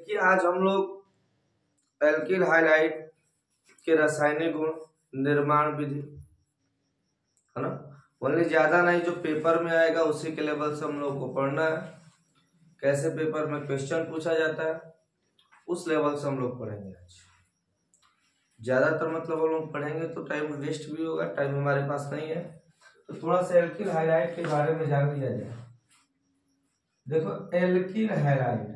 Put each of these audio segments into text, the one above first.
देखिए आज हम लोग एल्किल हाइलाइट के रासायनिक गुण निर्माण विधि है ना, ओनली ज्यादा नहीं, जो पेपर में आएगा उसी के लेवल से हम लोग को पढ़ना है। कैसे पेपर में क्वेश्चन पूछा जाता है उस लेवल से हम लोग पढ़ेंगे आज। ज्यादातर मतलब हम लोग पढ़ेंगे तो टाइम वेस्ट भी होगा, टाइम हमारे पास नहीं है, तो थोड़ा सा एल्किल हाइलाइट के बारे में जान लिया जाए। देखो एल्किल हाइलाइट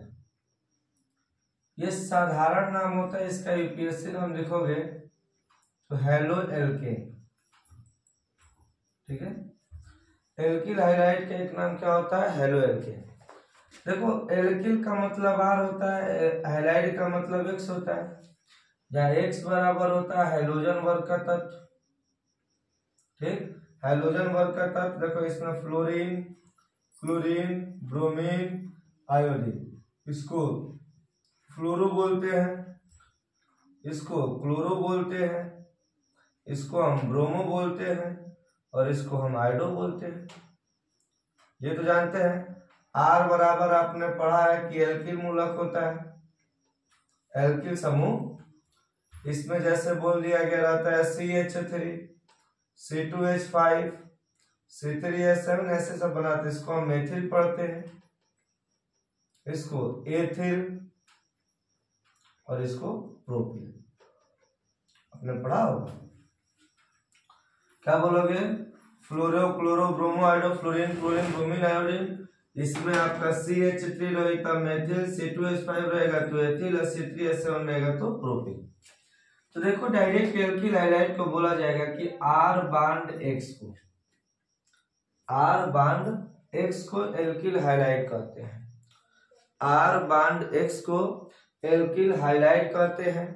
ये साधारण नाम होता है, इसका यूपीएससी नाम लिखोगे तो हेलो एल्केन, ठीक है। एल्किल हाइलाइट का एक नाम क्या होता है, हेलो एल्केन। देखो एल्किल का मतलब आर होता है, हाइलाइट का मतलब एक्स होता है, जहाँ एक्स बराबर होता है हेलोजन वर्ग का तत्व, ठीक। हेलोजन वर्ग का तत्व देखो इसमें फ्लोरीन, क्लोरीन, ब्रोमीन, आयोडीन, इसको फ्लोरो बोलते हैं, इसको क्लोरो बोलते हैं, इसको हम ब्रोमो बोलते हैं और इसको हम आयोडो बोलते हैं। ये तो जानते हैं। आर बराबर आपने पढ़ा है कि एल्किल मूलक होता है, एल्किल समूह। इसमें जैसे बोल दिया गया रहता है CH3, C2H5, C3H7, ऐसे सब बनाते हैं। इसको हम मेथिल पढ़ते हैं, इसको एथिल और इसको प्रोपिल। आपने पढ़ा होगा। क्या बोलोगे, fluoro, chloro, bromo, iodo, fluorine, chlorine, bromine, iodine. इसमें आपका CH3 रहेगा मेथिल, C2H5 रहेगा तो एथिल और C3H7 रहेगा तो प्रोपिल। तो देखो डायरेक्ट एल्किल हाइलाइट को बोला जाएगा कि R बांड X को, R बांड X को एल्किल हाइलाइट कहते हैं। R बांड X को एल्किल हाइलाइट कहते हैं।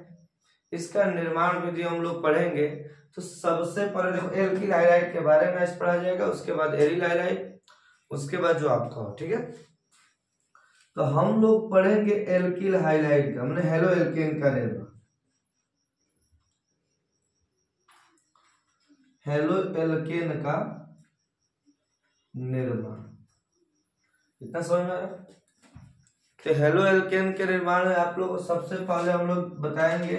इसका निर्माण विधि हम लोग पढ़ेंगे। तो सबसे पहले देखो एल्किल हाइलाइट के बारे में आज पढ़ा जाएगा, उसके बाद एरिल हाइलाइट, उसके बाद जो आपका हो, ठीक है। तो हम लोग पढ़ेंगे एल्किल हाइलाइट का, हमने हेलो एल्केन का निर्माण, हेलो एल्केन का निर्माण, इतना समझ में आ रहा है। तो हेलो एल्केन के निर्माण में आप लोग सबसे पहले हम लोग बताएंगे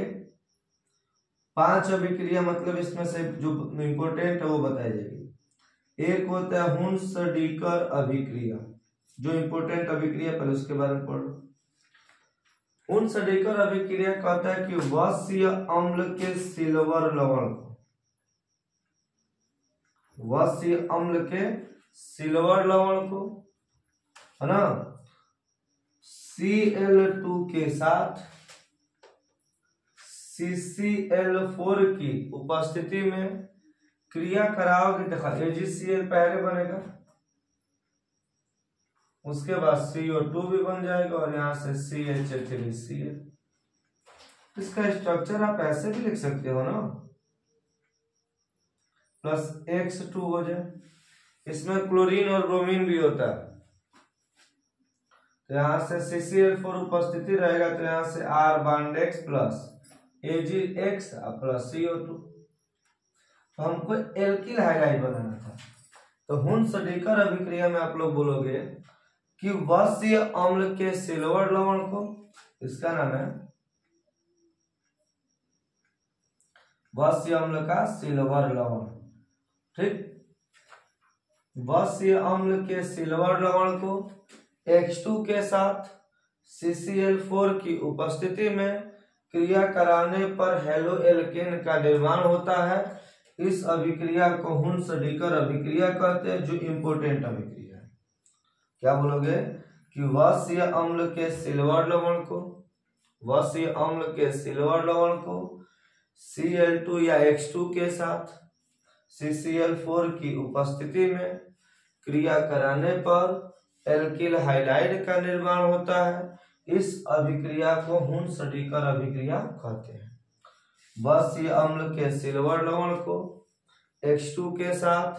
5 अभिक्रिया, मतलब इसमें से जो इंपोर्टेंट है वो बताई जाएगी। एक होता है हुंस-डीकर अभिक्रिया, जो इंपोर्टेंट अभिक्रिया पहले उसके बारे में पढ़ो। हुंस-डीकर अभिक्रिया कहता है कि वश्य अम्ल के सिल्वर लवण को, वश्य अम्ल के सिल्वर लवण को, है ना, Cl2 के साथ CCl4 की उपस्थिति में क्रिया कराओगे, देखा AgCl पहले बनेगा, उसके बाद CO2 भी बन जाएगा और यहां से CH3Cl। इसका स्ट्रक्चर आप ऐसे भी लिख सकते हो ना, प्लस X2 हो जाए। इसमें क्लोरीन और ब्रोमीन भी होता है, तो यहां से CCl4 उपस्थिति रहेगा, तो यहां से R bond X plus AgX plus CO2। तो हमको एल्किल हाइलाइट बनाना था। तो हुंस-डीकर अभिक्रिया में आप लोग बोलोगे कि वश्य अम्ल के सिल्वर लवण को, इसका नाम है वश्य अम्ल का सिल्वर लवण, ठीक। वश्य अम्ल के सिल्वर लवण को X2 के साथ CCl4 की उपस्थिति में क्रिया कराने पर हेलो एल्केन का निर्माण होता है। इस अभिक्रिया को हुंस-डीकर अभिक्रिया कहते हैं, जो इंपोर्टेंट अभिक्रिया है। क्या बोलोगे कि वश्य अम्ल के सिल्वर लवण को, वश्य अम्ल के सिल्वर लवण को Cl2 या X2 के साथ CCl4 की उपस्थिति में क्रिया कराने पर एल्किल हाइलाइड का निर्माण होता है। इस अभिक्रिया को हुंस-डीकर अभिक्रिया कहते हैं। वश्य अम्ल के सिल्वर लवण को X2 के साथ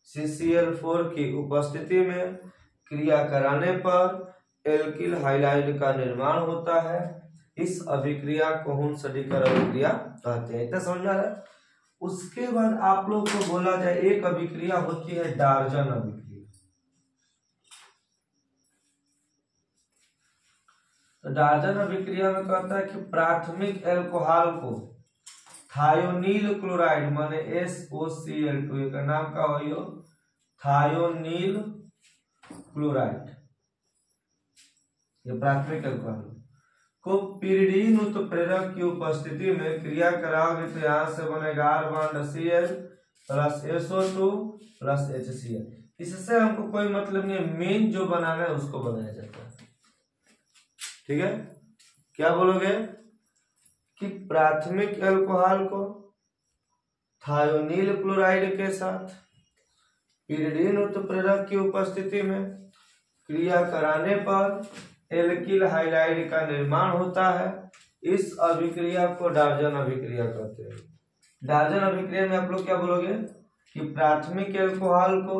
CCl4 की उपस्थिति में क्रिया कराने पर एल्किल हाइलाइड का निर्माण होता है। इस अभिक्रिया को हुंस-डीकर अभिक्रिया कहते हैं। इतना समझ में आ रहा है। उसके बाद आप लोग को बोला जाए एक अभिक्रिया होती है डार्जन अभिक्रिया। तो डाल्टन अभिक्रिया में कहता है कि प्राथमिक एल्कोहल को थायोनील क्लोराइड माने SOCl2 का नाम का हो थायोनील क्लोराइड, ये प्राथमिक एल्कोहल को पिरीडीन उत्प्रेरक की उपस्थिति में क्रिया कराओगे तो यहां से बनेगा R bond Cl plus SO2 plus HCl। इससे हमको कोई मतलब नहीं है, मेन जो बनाना है उसको बनाया जाता है। ठीक है, क्या बोलोगे कि प्राथमिक एल्कोहल को थायोनील क्लोराइड के साथ पिरीडीन उत्प्रेरक की उपस्थिति में क्रिया कराने पर एल्किल हाइलाइड का निर्माण होता है। इस अभिक्रिया को डाल्टन अभिक्रिया कहते हैं। डाल्टन अभिक्रिया में आप लोग क्या बोलोगे कि प्राथमिक एल्कोहल को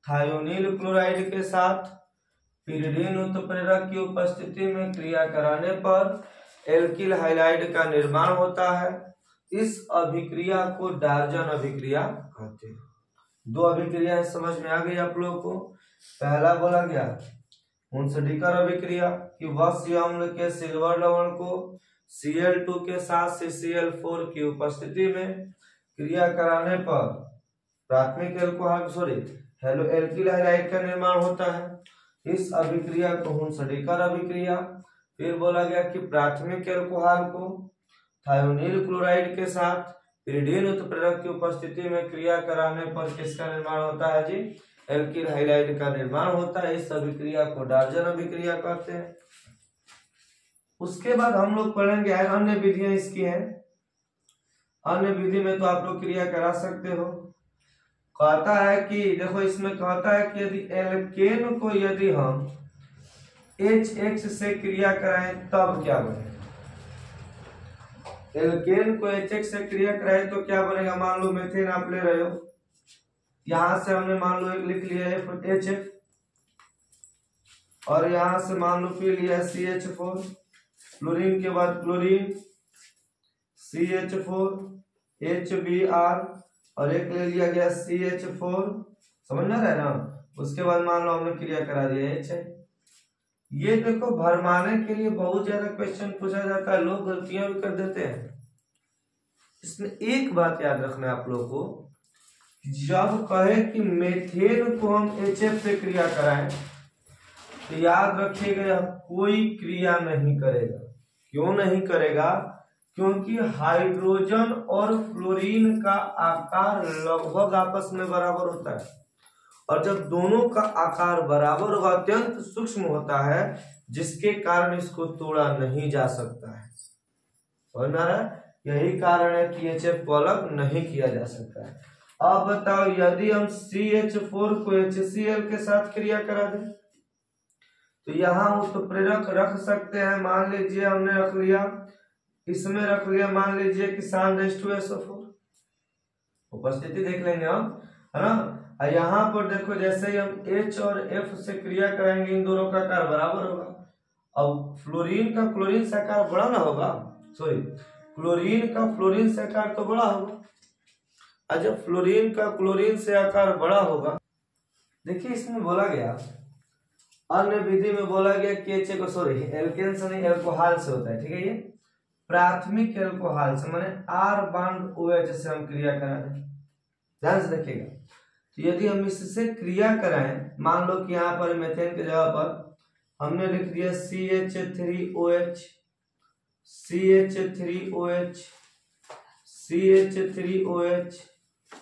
थायोनील क्लोराइड के साथ पिरीडीन उत्प्रेरक की उपस्थिति में क्रिया कराने पर एल्किल हाइलाइड का निर्माण होता है। इस अभिक्रिया को डाल्टन अभिक्रिया कहते हैं। दो अभिक्रिया समझ में आ गई आप लोगों को। पहला बोला गया हुंसडीकर अभिक्रिया कि वस्य अम्ल के सिल्वर लवण को Cl2 के साथ CCl4 की उपस्थिति में क्रिया कराने पर प्राथमिक एल्कोहल एल्किल हाइलाइड का निर्माण होता है। इस अभिक्रिया को हुंसडीकर अभिक्रिया। फिर बोला गया कि प्राथमिक एल्कोहल को थायोनील क्लोराइड के साथ पिरीडीन उत्प्रेरक की उपस्थिति में क्रिया कराने पर किसका निर्माण होता है जी? एल्किल हाइलाइड का निर्माण होता है। इस अभिक्रिया को डाल्टन अभिक्रिया कहते हैं। उसके बाद हम लोग पढ़ेंगे अन्य विधियां इसकी हैं। अन्य विधि में तो आप लोग क्रिया करा सकते हो। कहता है कि देखो इसमें कहता है कि यदि एल्केन को यदि हम HX से क्रिया कराएं तब क्या बनेगा। एल्केन को HX से क्रिया कराएं तो क्या बनेगा। मान लो मेथेन आप ले रहे हो, यहां से हमने मान लो एक लिख लिया है HF और यहां से मान लो पी लिया CH4, क्लोरीन के बाद क्लोरीन CH4 HBr और एक ले लिया गया CH4, समझ ना रहे ना। उसके बाद मान लो हमने क्रिया करा दिया HI। ये देखो भरमाने के लिए बहुत ज्यादा क्वेश्चन पूछा जाता है, लोग गलतियां भी कर देते हैं। इसमें एक बात याद रखना है आप लोग को, जब कहे कि मेथेन को हम HF से क्रिया कराएं तो याद रखिएगा कोई क्रिया नहीं करेगा। क्यों नहीं करेगा? क्योंकि हाइड्रोजन और फ्लोरीन का आकार लगभग आपस में बराबर होता है और जब दोनों का आकार बराबर होगा अत्यंत सूक्ष्म होता है, जिसके कारण इसको तोड़ा नहीं जा सकता है। समझ में आ रहा है? यही कारण है कि HF को अलग नहीं किया जा सकता है। अब बताओ यदि हम CH4 को HCl के साथ क्रिया करा दें तो यहाँ उत्प्रेरक रख सकते हैं। मान लीजिए हमने रख लिया, इसमें रख लिया मान लीजिए कि SN2SO4, उपस्थिति देख लेंगे हम, है ना। यहाँ पर देखो जैसे ही हम H और F से क्रिया कराएंगे इन दोनों का आकार बराबर होगा। अब फ्लोरीन का क्लोरीन से आकार बड़ा ना होगा, सॉरी क्लोरीन का फ्लोरीन से आकार तो बड़ा होगा। और जब फ्लोरीन का क्लोरीन से आकार बड़ा होगा, देखिए इसमें बोला गया अन्य विधि में बोला गया कि एल्केन से नहीं एल्कोहल से होता है। ठीक है, ये प्राथमिक एल्कोहल से माने R बॉन्ड OH से हम क्रिया करा दें। ध्यान से देखिएगा, तो यदि हम इससे क्रिया कराएं, मान लो कि यहाँ पर मेथेन के जगह पर हमने लिख दिया CH3OH CH3OH CH3OH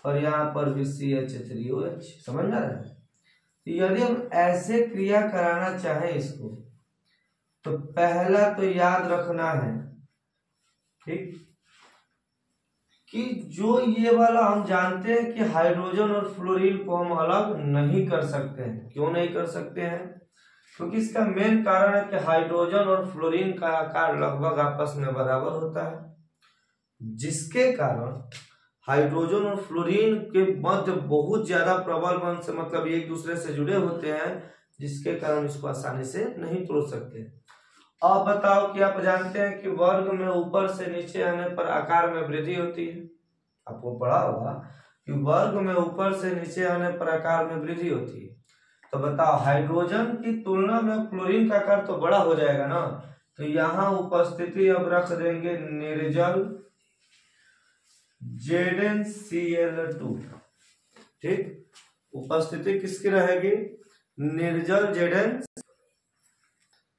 और यहाँ पर भी CH3OH, समझ में आ रहा है। तो यदि हम ऐसे क्रिया कराना चाहें इसको तो पहला तो याद रखना है, ठीक, कि जो ये वाला हम जानते हैं कि हाइड्रोजन और फ्लोरीन को हम अलग नहीं कर सकते हैं। क्यों नहीं कर सकते हैं? क्योंकि इसका मेन कारण है कि हाइड्रोजन और फ्लोरीन का आकार लगभग आपस में बराबर होता है, जिसके कारण हाइड्रोजन और फ्लोरीन के मध्य बहुत ज्यादा प्रबल बंध से मतलब एक दूसरे से जुड़े होते हैं, जिसके कारण इसको आसानी से नहीं तोड़ सकते। अब बताओ कि आप जानते हैं कि वर्ग में ऊपर से नीचे आने पर आकार में वृद्धि होती है। आपको पढ़ा होगा कि वर्ग में ऊपर से नीचे आने पर आकार में वृद्धि होती है। तो बताओ हाइड्रोजन की तुलना में क्लोरीन का आकार तो बड़ा हो जाएगा ना, तो यहाँ उपस्थिति अब रख देंगे निर्जल ZnCl2। ठीक, उपस्थिति किसकी रहेगी? निर्जल Zn।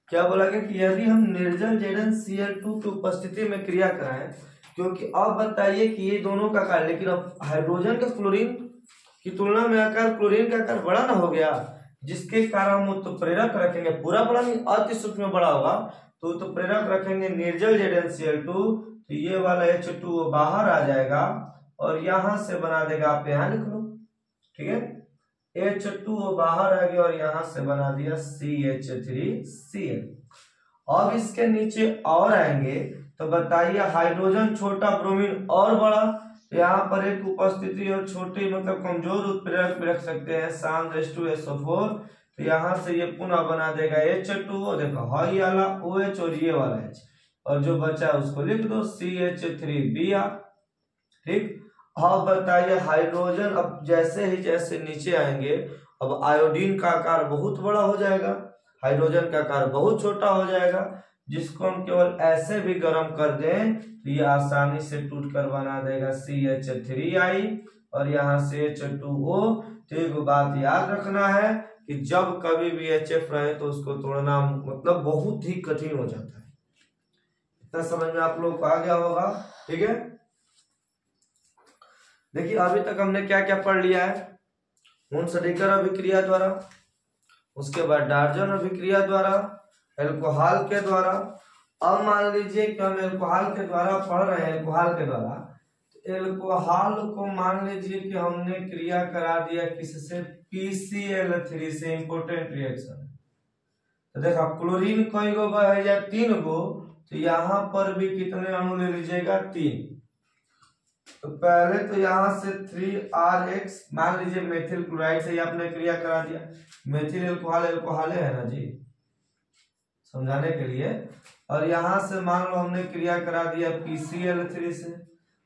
क्या बोला गया कि यदि हम निर्जल ZnCl2 की उपस्थिति में क्रिया कराएं, क्योंकि अब बताइए कि ये दोनों का आकार, लेकिन अब हाइड्रोजन का क्लोरीन की तुलना में आकार क्लोरीन का आकार बड़ा ना हो गया, जिसके कारण हम उत्प्रेरक रखेंगे, पूरा बड़ा नहीं अति सूक्ष्म बड़ा होगा, तो उत्प्रेरक रखेंगे निर्जल ZnCl2। तो ये वाला H2 बाहर आ जाएगा और यहां से बना देगा, आप यहां लिख लो, ठीक है, H2 बाहर आ गया और यहां से बना दिया CH3Cl। अब इसके नीचे और आएंगे तो बताइए हाइड्रोजन छोटा, ब्रोमीन और बड़ा, तो यहाँ पर एक उपस्थिति और छोटी मतलब कमजोर उत्प्रेरक भी रख सकते हैं, SAN2SO4। तो यहाँ से ये पुनः बना देगा H2O, देखो हाई वाला OH और ये वाला H, और जो बचा उसको लिख दो CH3Br। ठीक, अब बताइए हाइड्रोजन अब जैसे ही जैसे नीचे आएंगे, अब आयोडीन का आकार बहुत बड़ा हो जाएगा, हाइड्रोजन का आकार बहुत छोटा हो जाएगा, जिसको हम केवल ऐसे भी गर्म कर दें तो ये आसानी से टूट कर बना देगा CH3I और यहाँ से H2O। तो एक बात याद रखना है कि जब कभी भी HF रहे तो उसको तोड़ना मतलब बहुत ही कठिन हो जाता है। इतना समझ में आप लोग को आ गया होगा, ठीक है। देखिए अभी तक हमने क्या क्या पढ़ लिया है, हुनसडीकर अभिक्रिया द्वारा, उसके बाद डार्जन अभिक्रिया द्वारा, एल्कोहल के द्वारा। अब मान लीजिए कि हम एल्कोहल के द्वारा पढ़ रहे हैं, एल्कोहल के द्वारा, तो एल्कोहल को मान लीजिए कि हमने क्रिया करा दिया किससे, PCl3 से, इंपोर्टेंट रिएक्शन। तो देखा क्लोरीन कई गो है या 3 गो, तो यहाँ पर भी कितने अणु ले लीजिएगा, 3। तो पहले तो यहाँ से 3RX मान लीजिए मेथिल क्लोराइड से आपने क्रिया करा दिया, मेथिल एल्कोहल एल्कोहले है ना जी, समझाने के लिए। और यहाँ से मान लो हमने क्रिया करा दिया PCl3 से,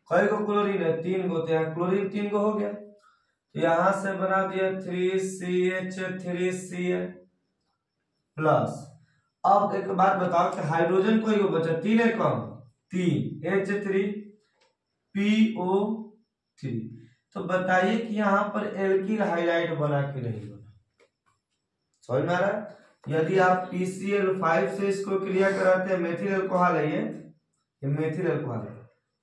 कई गो क्लोरीन है, 3 गो, तो यहाँ क्लोरीन 3 गो हो गया, तो यहाँ से बना दिया 3CH3Cl प्लस। अब एक बात बताओ कि हाइड्रोजन कोई गो बचा, 3 है कम, 3 H3PO3। तो बताइए कि यहाँ पर एल्किल हाइलाइट बना कि नहीं बना, समझ में आ रहा है। यदि आप PCl5 से इसको क्रिया कराते हैं, मेथिल अल्कोहल है ये मेथिल अल्कोहल है,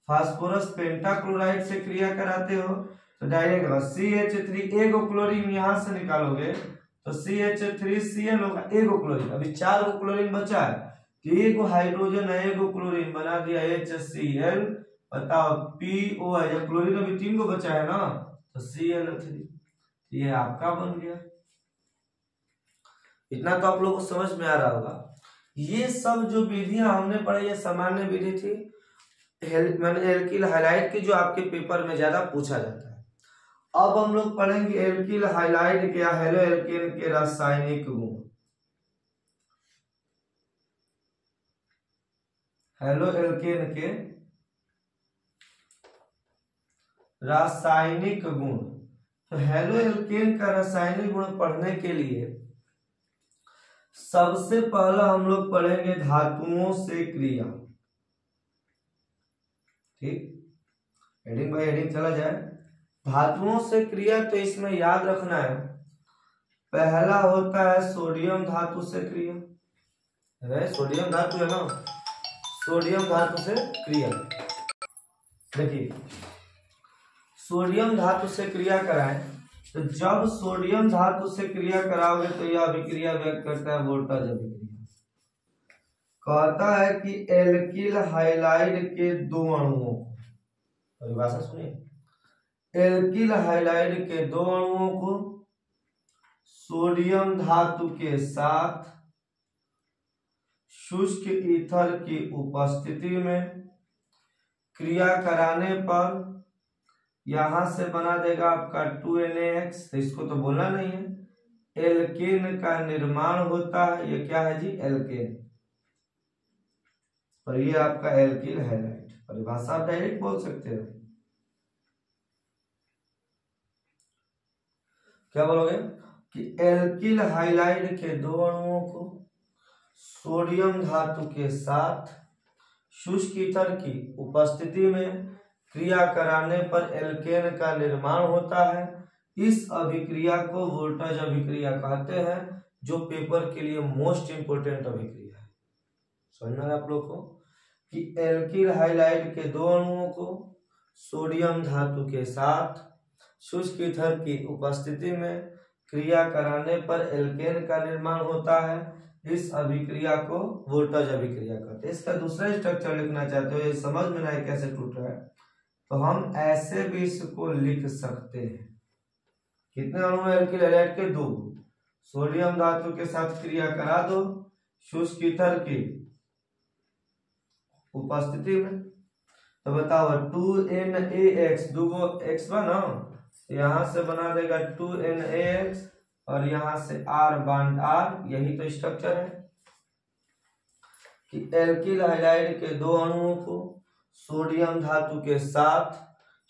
फास्फोरस पेंटाक्लोराइड से क्रिया कराते हो तो डायरेक्ट CH3, एगो क्लोरीन यहाँ से निकालोगे तो CH3Cl होगा, एगो क्लोरीन, अभी 4 गो क्लोरीन बचा है, तो एगो हाइड्रोजन है, एगो क्लोरीन बना दिया HCl। बताओ PO है, जब क्लोरीन अभी 3 गो बचा है ना, तो Cl3, ये आपका बन गया। इतना तो आप लोगों को समझ में आ रहा होगा। ये सब जो विधियां हमने पढ़ी, ये सामान्य विधि थी, एल्किल हाइलाइट की, जो आपके पेपर में ज्यादा पूछा जाता है। अब हम लोग पढ़ेंगे एल्किल हाइलाइट के या हेलो एल्केन के रासायनिक गुण। हेलो एल्केन के रासायनिक गुण। तो हेलो एल्केन का रासायनिक गुण पढ़ने के लिए सबसे पहला हम लोग पढ़ेंगे धातुओं से क्रिया। ठीक, हेडिंग बाय हेडिंग चला जाए। धातुओं से क्रिया, तो इसमें याद रखना है, पहला होता है सोडियम धातु से क्रिया। अरे सोडियम धातु है ना, सोडियम धातु से क्रिया। देखिए सोडियम धातु से क्रिया कराएं, तो जब सोडियम धातु से क्रिया कराओगे तो यह अभिक्रिया व्यक्त करता है वोल्टेज अभिक्रिया। कहता है कि एल्किल हाइलाइड के 2 अणुओं को, परिभाषा सुनिए, एल्किल हाइलाइड के 2 अणुओं को सोडियम धातु के साथ शुष्क ईथर की उपस्थिति में क्रिया कराने पर यहां से बना देगा आपका 2NaX। तो इसको तो बोलना नहीं है, एल्केन का निर्माण होता है। ये क्या है जी, एल्केन, और ये आपका एल्किल हाइलाइड। परिभाषा आप डायरेक्ट बोल सकते हो, क्या बोलोगे कि एल्किल हाइलाइड के 2 अणुओं को सोडियम धातु के साथ शुष्क ईथर की उपस्थिति में क्रिया कराने पर एल्केन का निर्माण होता है। इस अभिक्रिया को वोल्टेज अभिक्रिया कहते हैं, जो पेपर के लिए मोस्ट इंपोर्टेंट अभिक्रिया है। समझना है आप लोग को कि एल्किल हाइलाइड के दो अणुओं को सोडियम धातु के साथ शुष्क ईथर की उपस्थिति में क्रिया कराने पर एल्केन का निर्माण होता है। इस अभिक्रिया को वोल्टेज अभिक्रिया कहते हैं। इसका दूसरा स्ट्रक्चर लिखना चाहते हो, ये समझ में ना कैसे टूट रहा है, तो हम ऐसे भी इसको लिख सकते हैं। कितने अणु हैं एल्किल हैलाइड के? 2। सोडियम धातु के साथ क्रिया करा दो शुष्क ईथर की उपस्थिति में, तो बताओ 2NaX, दूगो x बना, यहां से बना देगा 2NaX और यहां से R बॉन्ड R। यही तो स्ट्रक्चर है कि एल्किल हाइलाइड के दो अणुओं को सोडियम धातु के साथ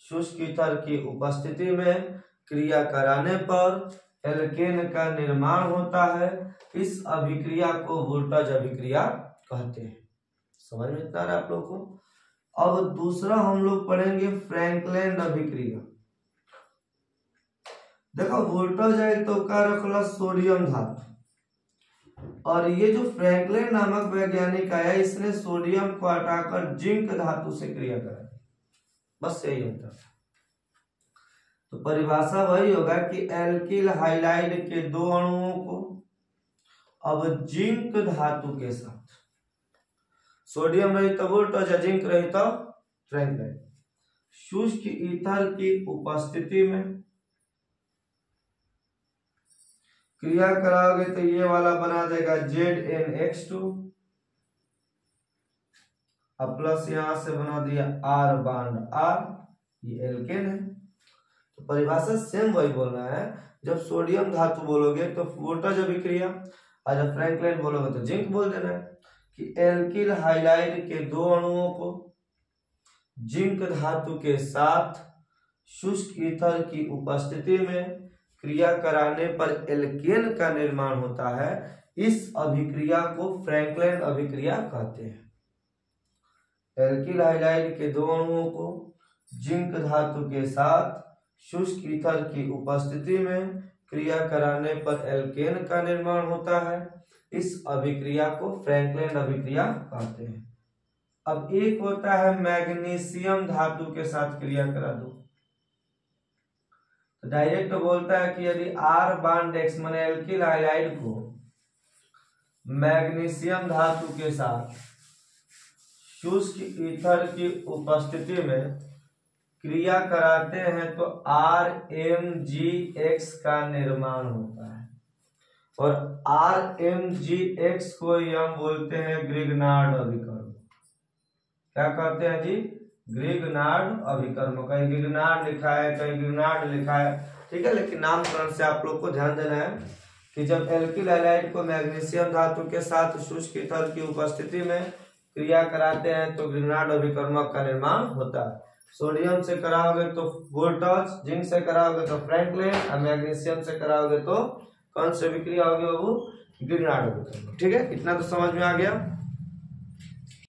शुष्क ईथर की उपस्थिति में क्रिया कराने पर एल्केन का निर्माण होता है। इस अभिक्रिया को वोल्टेज अभिक्रिया कहते हैं। समझ में इतना रहा आप लोग को? अब दूसरा हम लोग पढ़ेंगे फ्रैंकलैंड अभिक्रिया। देखो वोल्टेज है तो का रखला सोडियम धातु, और ये जो फ्रैंकलिन नामक वैज्ञानिक आया इसने सोडियम को हटाकर जिंक धातु से क्रिया करा। बस यही होता है। तो परिभाषा वही होगा कि एल्किल हाइलाइड के दो अणुओं को अब जिंक धातु के साथ, सोडियम रही तो वोल्टेज, जिंक रही तो फ्रैंकलिन, शुष्क ईथर की उपस्थिति में क्रिया कराओगे तो ये वाला बना देगा ZnX2 अब प्लस यहां से बना दिया R बॉन्ड R, ये एल्केन है। तो परिभाषा सेम वही बोलना है। जब सोडियम धातु बोलोगे तो वोल्टेज अभिक्रिया, और जब फ्रैंकलिन बोलोगे तो जिंक बोल देना है कि एल्किल हाइलाइड के दो अणुओं को जिंक धातु के साथ शुष्क ईथर की उपस्थिति में क्रिया कराने पर एल्केन का निर्माण होता है। इस अभिक्रिया को फ्रैंकलिन अभिक्रिया कहते हैं। एल्किल हाइलाइड के दो अणुओं को जिंक धातु के साथ शुष्क ईथर की उपस्थिति में क्रिया कराने पर एल्केन का निर्माण होता है। इस अभिक्रिया को फ्रैंकलिन अभिक्रिया कहते हैं। अब एक होता है मैग्नीशियम धातु के साथ क्रिया करा दो, तो डायरेक्ट बोलता है कि यदि R बॉन्ड X माने एल्किल हाइलाइड को मैग्नीशियम धातु के साथ शुष्क ईथर की उपस्थिति में क्रिया कराते हैं तो RMgX का निर्माण होता है, और RMgX को हम बोलते हैं ग्रिग्नार्ड अभिकर्म। क्या कहते हैं जी? ग्रिग्नार्ड अभिकर्म। कहीं ग्रिग्नार्ड लिखा है, कहीं ग्रिग्नार्ड लिखा है, ठीक है, लेकिन नामकरण से आप लोग को ध्यान देना है कि जब एल्किल हैलाइड को मैग्नीशियम धातु के साथ शुष्क ईथर की उपस्थिति में क्रिया कराते हैं तो ग्रिग्नार्ड अभिकर्मक का निर्माण होता है। सोडियम से कराओगे तो वोल्टेज, जिंक से कराओगे तो फ्रैंकलिन, और मैग्नीशियम से कराओगे तो कौन सी अभिक्रिया होगी बाबू? ग्रिग्नार्ड अभिकर्मक। ठीक है, इतना तो समझ में आ गया।